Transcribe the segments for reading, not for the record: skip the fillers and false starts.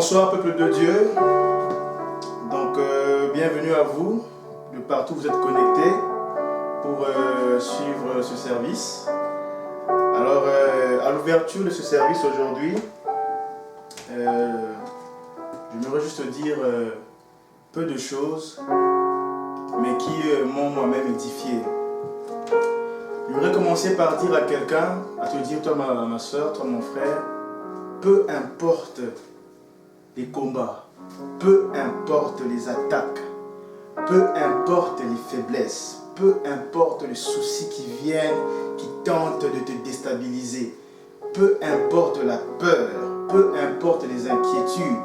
Bonsoir peuple de Dieu, donc bienvenue à vous, de partout vous êtes connectés pour suivre ce service. Alors à l'ouverture de ce service aujourd'hui, j'aimerais juste dire peu de choses, mais qui m'ont moi-même édifié. J'aimerais commencer par dire à quelqu'un, à te dire, toi ma soeur, toi mon frère, peu importe les combats, peu importe les attaques, peu importe les faiblesses, peu importe les soucis qui viennent, qui tentent de te déstabiliser, peu importe la peur, peu importe les inquiétudes,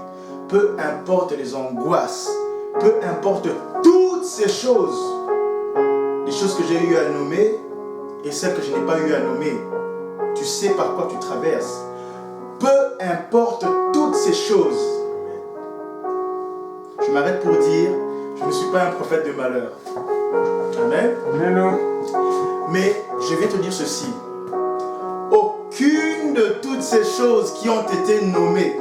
peu importe les angoisses, peu importe toutes ces choses, les choses que j'ai eu à nommer et celles que je n'ai pas eu à nommer, tu sais par quoi tu traverses. Peu importe toutes ces choses, je m'arrête pour dire, je ne suis pas un prophète de malheur. Amen. Amen. Mais je vais te dire ceci. Aucune de toutes ces choses qui ont été nommées,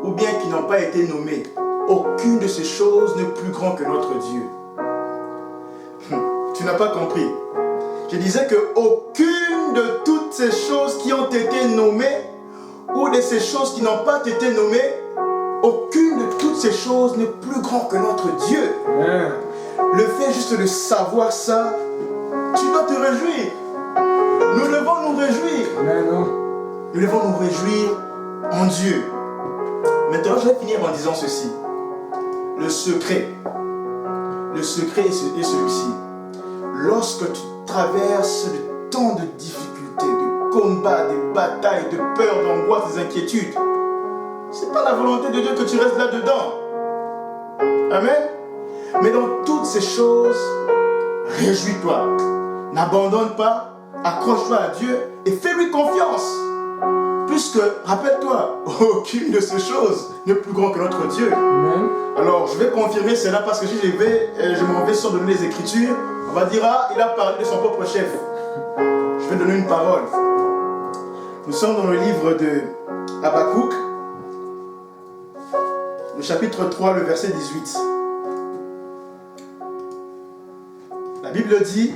ou bien qui n'ont pas été nommées, aucune de ces choses n'est plus grand que notre Dieu. Tu n'as pas compris. Je disais que aucune de toutes ces choses qui ont été nommées, ou de ces choses qui n'ont pas été nommées, aucune de toutes ces choses n'est plus grand que notre Dieu. Amen. Le fait juste de savoir ça, tu dois te réjouir. Nous devons nous réjouir. Amen. Nous devons nous réjouir en Dieu. Maintenant, je vais finir en disant ceci. Le secret est celui-ci. Lorsque tu traverses de tant de difficultés, de combats, de batailles, de peurs, d'angoisses, d'inquiétudes, ce n'est pas la volonté de Dieu que tu restes là-dedans. Amen. Mais dans toutes ces choses, réjouis-toi. N'abandonne pas, accroche-toi à Dieu et fais-lui confiance. Puisque, rappelle-toi, aucune de ces choses n'est plus grand que notre Dieu. Amen. Alors, je vais confirmer cela parce que si je m'en vais sur donner les Écritures, on va dire, ah, il a parlé de son propre chef. Je vais donner une parole. Nous sommes dans le livre de Habakkuk, le chapitre 3, le verset 18. La Bible dit,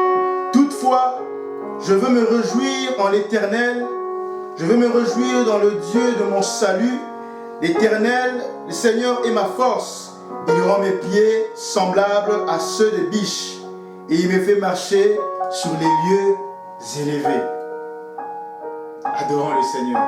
« Toutefois, je veux me réjouir en l'Éternel, je veux me réjouir dans le Dieu de mon salut. L'Éternel, le Seigneur est ma force. Il rend mes pieds semblables à ceux des biches, et il me fait marcher sur les lieux élevés. » Adorons le Seigneur.